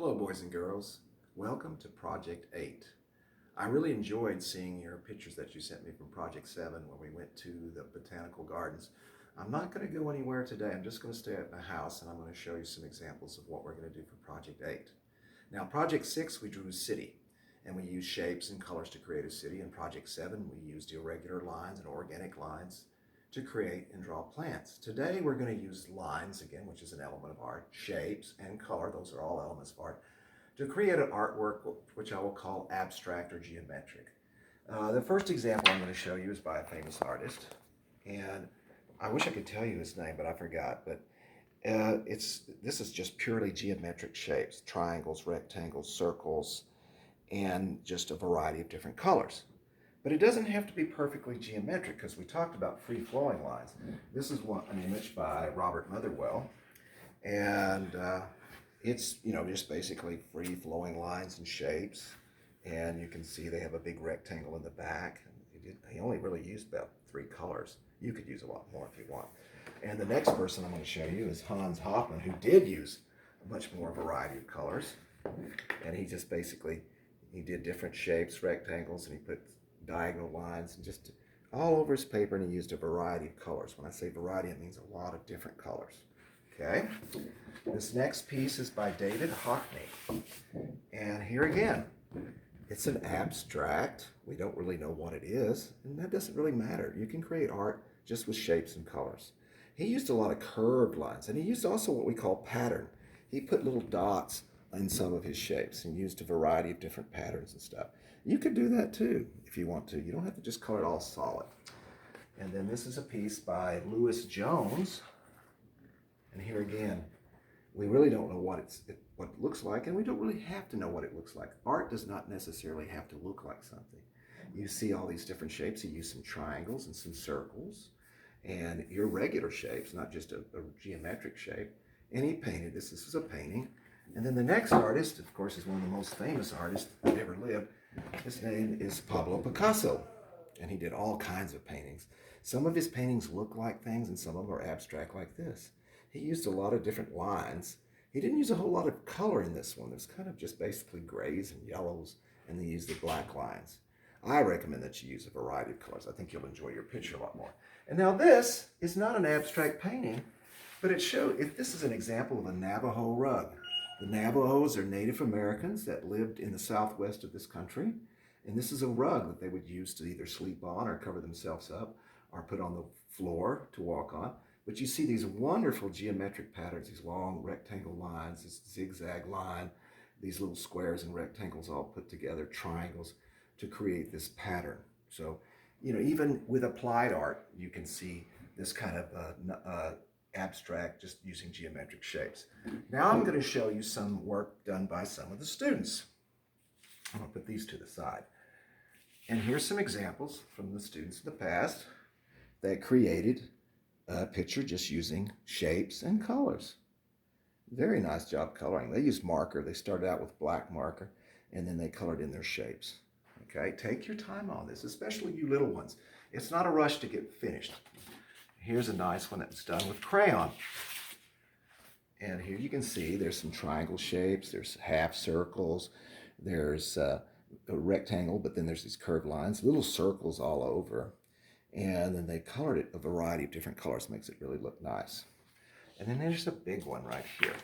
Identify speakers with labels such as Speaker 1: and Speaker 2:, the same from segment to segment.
Speaker 1: Hello, boys and girls. Welcome to Project 8. I really enjoyed seeing your pictures that you sent me from Project 7 when we went to the botanical gardens. I'm not going to go anywhere today. I'm just going to stay at my house and I'm going to show you some examples of what we're going to do for Project 8. Now, Project 6, we drew a city and we used shapes and colors to create a city. In Project 7, we used irregular lines and organic lines to create and draw plants. Today we're going to use lines again, which is an element of art, shapes and color, those are all elements of art, to create an artwork which I will call abstract or geometric. The first example I'm going to show you is by a famous artist, and I wish I could tell you his name, but I forgot. But this is just purely geometric shapes, triangles, rectangles, circles, and just a variety of different colors. But it doesn't have to be perfectly geometric because we talked about free-flowing lines. This is an image by Robert Motherwell, and it's just basically free-flowing lines and shapes. And you can see they have a big rectangle in the back. He only really used about 3 colors. You could use a lot more if you want. And the next person I'm going to show you is Hans Hofmann, who did use a much more variety of colors. And he just basically, he did different shapes, rectangles, and he put diagonal lines and just all over his paper, and he used a variety of colors. When I say variety, it means a lot of different colors. Okay, this next piece is by David Hockney, and here again, it's an abstract. We don't really know what it is, and that doesn't really matter. You can create art just with shapes and colors. He used a lot of curved lines, and he used also what we call pattern. He put little dots in some of his shapes and used a variety of different patterns and stuff. You could do that too if you want to. You don't have to just color it all solid. And then this is a piece by Lewis Jones. And here again, we really don't know what it looks like, and we don't really have to know what it looks like. Art does not necessarily have to look like something. You see all these different shapes. He used some triangles and some circles and irregular shapes, not just a geometric shape. And he painted this. This is a painting. And then the next artist, of course, is one of the most famous artists that ever lived. His name is Pablo Picasso, and he did all kinds of paintings. Some of his paintings look like things, and some of them are abstract like this. He used a lot of different lines. He didn't use a whole lot of color in this one. It was kind of just basically grays and yellows, and he used the black lines. I recommend that you use a variety of colors. I think you'll enjoy your picture a lot more. And now this is not an abstract painting, but this is an example of a Navajo rug. The Navajos are Native Americans that lived in the southwest of this country. And this is a rug that they would use to either sleep on or cover themselves up or put on the floor to walk on. But you see these wonderful geometric patterns, these long rectangle lines, this zigzag line, these little squares and rectangles all put together, triangles, to create this pattern. So, even with applied art, you can see this kind of abstract, just using geometric shapes. Now I'm going to show you some work done by some of the students. I'm going to put these to the side. And here's some examples from the students in the past that created a picture just using shapes and colors. Very nice job coloring. They used marker. They started out with black marker, and then they colored in their shapes. Okay, take your time on this, especially you little ones. It's not a rush to get finished. Here's a nice one that's done with crayon. And here you can see there's some triangle shapes, there's half circles, there's a rectangle, but then there's these curved lines, little circles all over. And then they colored it a variety of different colors, makes it really look nice. And then there's a big one right here.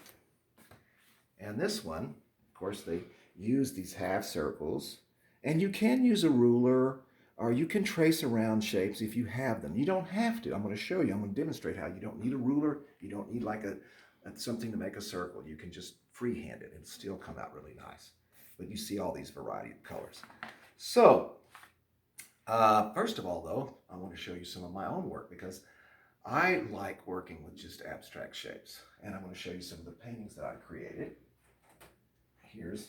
Speaker 1: And this one, of course, they use these half circles. And you can use a ruler, or you can trace around shapes if you have them. You don't have to. I'm going to show you. I'm going to demonstrate how you don't need a ruler. You don't need like something to make a circle. You can just freehand it and still come out really nice. But you see all these variety of colors. So, first of all, though, I want to show you some of my own work because I like working with just abstract shapes. And I'm going to show you some of the paintings that I created. Here's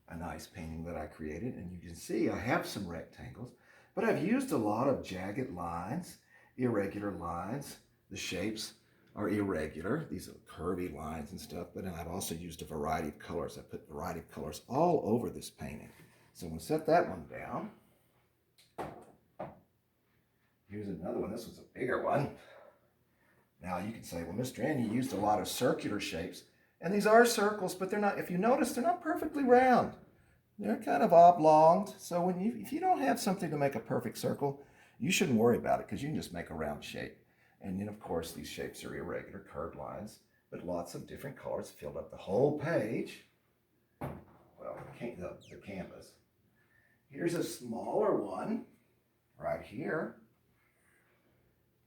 Speaker 1: a nice painting that I created, and you can see I have some rectangles, but I've used a lot of jagged lines, irregular lines. The shapes are irregular. These are curvy lines and stuff, but then I've also used a variety of colors. I put a variety of colors all over this painting. So I'm going to set that one down. Here's another one. This one's a bigger one. Now you can say, well, Mr. N, you used a lot of circular shapes. And these are circles, but they're not, if you notice, they're not perfectly round. They're kind of oblonged. So if you don't have something to make a perfect circle, you shouldn't worry about it because you can just make a round shape. And then, of course, these shapes are irregular curved lines, but lots of different colors filled up the whole page. Well, the canvas. Here's a smaller one right here.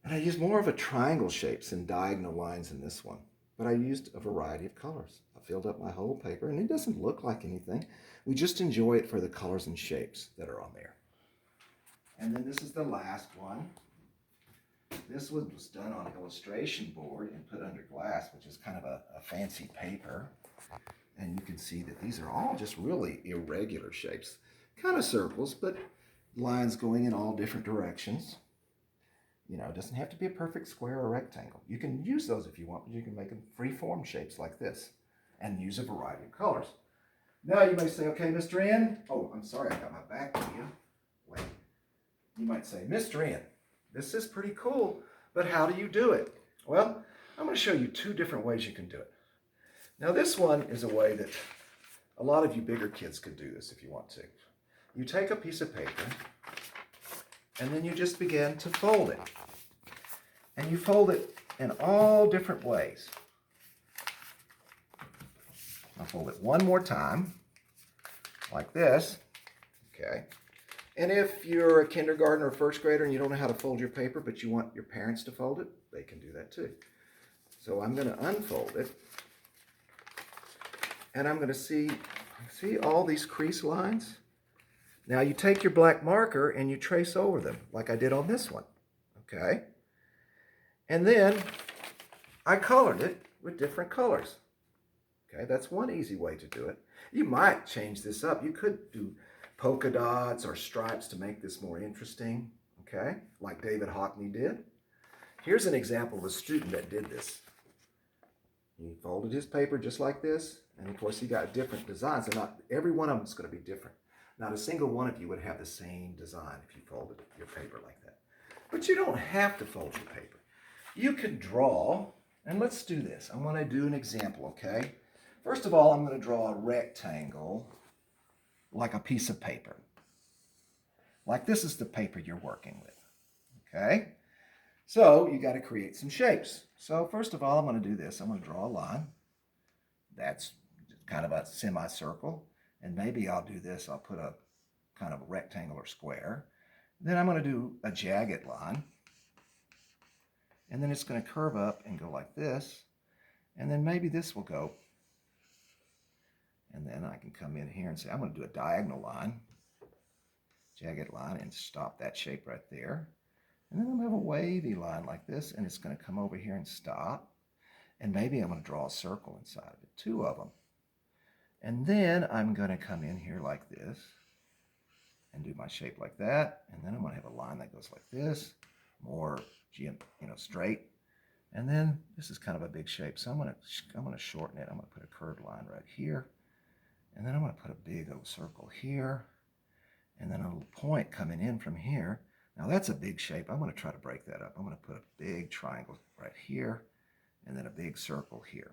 Speaker 1: And I used more of a triangle shapes and diagonal lines in this one. But I used a variety of colors. I filled up my whole paper, and it doesn't look like anything. We just enjoy it for the colors and shapes that are on there. And then this is the last one. This was done on illustration board and put under glass, which is kind of a fancy paper. And you can see that these are all just really irregular shapes. Kind of circles, but lines going in all different directions. You know, it doesn't have to be a perfect square or rectangle. You can use those if you want, but you can make them free-form shapes like this and use a variety of colors. Now you may say, okay, Mr. N. Oh, I'm sorry, I got my back to you. Wait. You might say, Mr. N, this is pretty cool, but how do you do it? Well, I'm going to show you two different ways you can do it. Now this one is a way that a lot of you bigger kids could do this if you want to. You take a piece of paper, and then you just begin to fold it. And you fold it in all different ways. I'll fold it one more time, like this, okay? And if you're a kindergartner or first grader and you don't know how to fold your paper, but you want your parents to fold it, they can do that too. So I'm gonna unfold it, and I'm gonna see all these crease lines? Now you take your black marker and you trace over them, like I did on this one, okay? And then I colored it with different colors. Okay, that's one easy way to do it. You might change this up. You could do polka dots or stripes to make this more interesting, okay? Like David Hockney did. Here's an example of a student that did this. He folded his paper just like this, and of course he got different designs, and not every one of them is going to be different. Not a single one of you would have the same design if you folded your paper like that. But you don't have to fold your paper. You could draw, and let's do this. I'm going to do an example, okay? First of all, I'm going to draw a rectangle like a piece of paper. Like this is the paper you're working with, okay? So you got to create some shapes. So first of all, I'm going to do this. I'm going to draw a line. That's kind of a semicircle. And maybe I'll do this. I'll put a kind of a rectangular square. Then I'm going to do a jagged line. And then it's going to curve up and go like this. And then maybe this will go. And then I can come in here and say, I'm going to do a diagonal line, jagged line, and stop that shape right there. And then I'm going to have a wavy line like this, and it's going to come over here and stop. And maybe I'm going to draw a circle inside of it, two of them. And then I'm going to come in here like this and do my shape like that. And then I'm going to have a line that goes like this, more straight. And then this is kind of a big shape, so I'm going to shorten it. I'm going to put a curved line right here. And then I'm going to put a big old circle here. And then a little point coming in from here. Now that's a big shape. I'm going to try to break that up. I'm going to put a big triangle right here. And then a big circle here.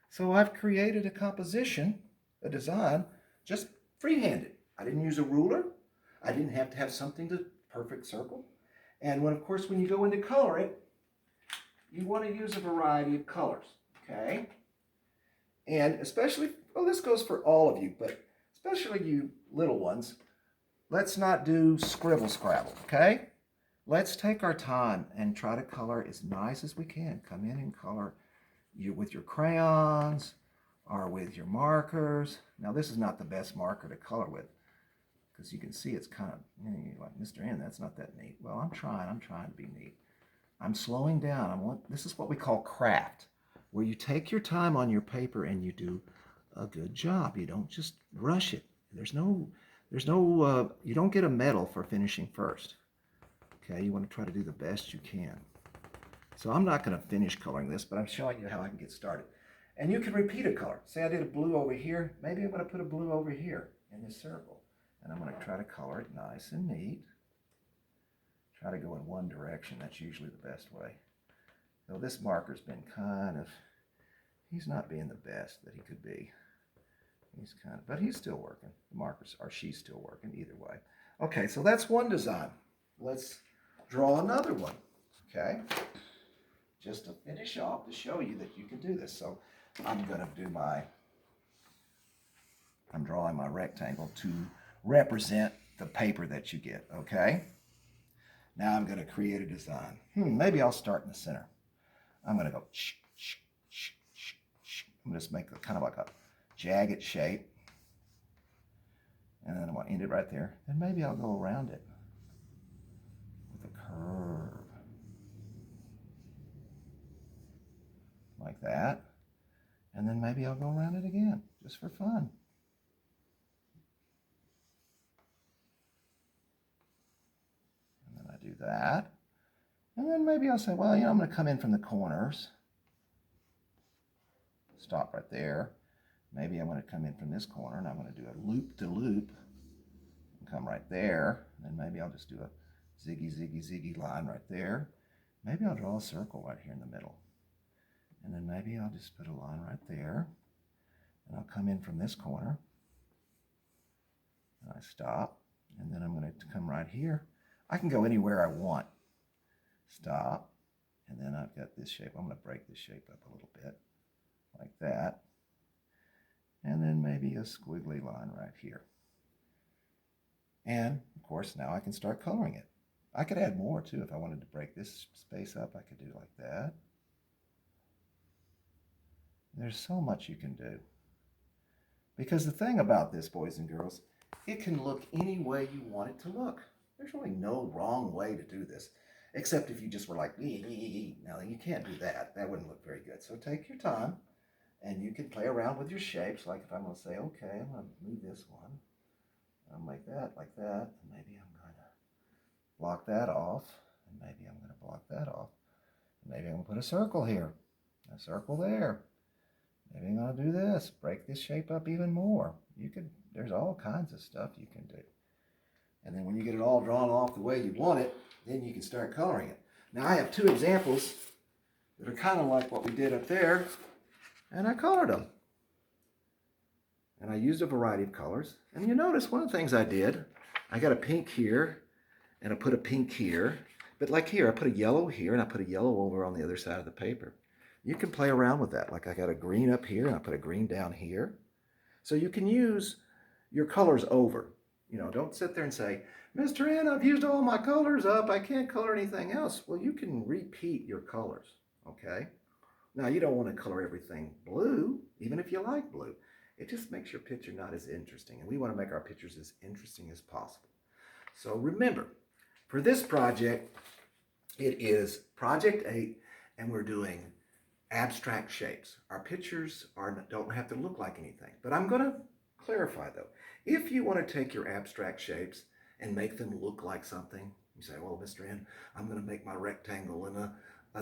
Speaker 1: So I've created a composition, a design, just free-handed. I didn't use a ruler. I didn't have to have something to perfect circle. And of course, when you go in to color it, you want to use a variety of colors, okay? And especially, well, this goes for all of you, but especially you little ones, let's not do scribble scrabble, okay? Let's take our time and try to color as nice as we can. Come in and color with your crayons or with your markers. Now, this is not the best marker to color with because you can see it's kind of, you're like, Mr. N, that's not that neat. Well, I'm trying to be neat. I'm slowing down. This is what we call craft, where you take your time on your paper and you do a good job. You don't just rush it. You don't get a medal for finishing first. Okay, you want to try to do the best you can. So I'm not going to finish coloring this, but I'm showing you how I can get started. And you can repeat a color. Say I did a blue over here. Maybe I'm going to put a blue over here in this circle. And I'm going to try to color it nice and neat. Try to go in one direction. That's usually the best way. Though this marker's been kind of, he's not being the best that he could be. He's but he's still working. The markers, or she's still working, either way. Okay, so that's one design. Let's draw another one, okay? Just to finish off to show you that you can do this. So I'm gonna do I'm drawing my rectangle to represent the paper that you get, okay? Now I'm gonna create a design. Maybe I'll start in the center. I'm gonna go, I'm gonna just make a kind of like a jagged shape. And then I'm gonna end it right there. Then maybe I'll go around it with a curve. Like that. And then maybe I'll go around it again, just for fun. And then I do that. And then maybe I'll say, well, I'm gonna come in from the corners. Stop right there. Maybe I'm going to come in from this corner and I'm going to do a loop to loop and come right there. And then maybe I'll just do a ziggy line right there. Maybe I'll draw a circle right here in the middle. And then maybe I'll just put a line right there. And I'll come in from this corner. And I stop. And then I'm going to come right here. I can go anywhere I want. Stop. And then I've got this shape. I'm going to break this shape up a little bit. Like that. And then maybe a squiggly line right here. And of course now I can start coloring it. I could add more too. If I wanted to break this space up, I could do it like that. There's so much you can do. Because the thing about this, boys and girls, it can look any way you want it to look. There's really no wrong way to do this. Except if you just were like, now you can't do that. That wouldn't look very good. So take your time. And you can play around with your shapes. Like if I'm going to say, okay, I'm going to move this one. I'll make that like that. And maybe I'm going to block that off. And maybe I'm going to block that off. And maybe I'm going to put a circle here. A circle there. Maybe I'm going to do this. Break this shape up even more. There's all kinds of stuff you can do. And then when you get it all drawn off the way you want it, then you can start coloring it. Now I have two examples that are kind of like what we did up there. And I colored them. And I used a variety of colors. And you notice one of the things I did, I got a pink here, and I put a pink here. But like here, I put a yellow here, and I put a yellow over on the other side of the paper. You can play around with that. Like I got a green up here, and I put a green down here. So you can use your colors over. Don't sit there and say, Mr. N, I've used all my colors up. I can't color anything else. Well, you can repeat your colors, okay? Now, you don't want to color everything blue, even if you like blue. It just makes your picture not as interesting, and we want to make our pictures as interesting as possible. So remember, for this project, it is Project 8, and we're doing abstract shapes. Our pictures don't have to look like anything, but I'm going to clarify, though. If you want to take your abstract shapes and make them look like something, you say, well, Mr. N, I'm going to make my rectangle in a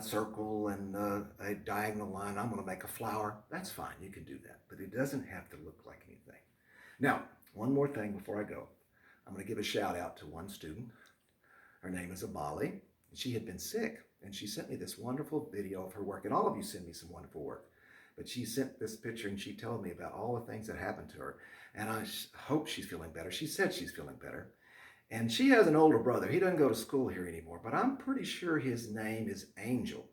Speaker 1: circle and a diagonal line. I'm going to make a flower. That's fine. You can do that. But it doesn't have to look like anything. Now, one more thing before I go. I'm going to give a shout out to one student. Her name is Amali. She had been sick, and she sent me this wonderful video of her work. And all of you send me some wonderful work. But she sent this picture, and she told me about all the things that happened to her. And I hope she's feeling better. She said she's feeling better. And she has an older brother. He doesn't go to school here anymore, but I'm pretty sure his name is Angel.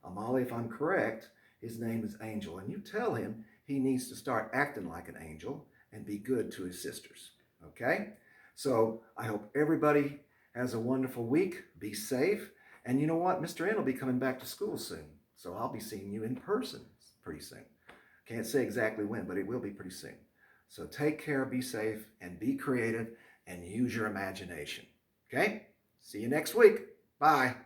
Speaker 1: Amali, if I'm correct, his name is Angel. And you tell him he needs to start acting like an angel and be good to his sisters. Okay? So I hope everybody has a wonderful week. Be safe. And you know what? Mr. N will be coming back to school soon. So I'll be seeing you in person pretty soon. Can't say exactly when, but it will be pretty soon. So take care, be safe, and be creative. And use your imagination. Okay? See you next week. Bye.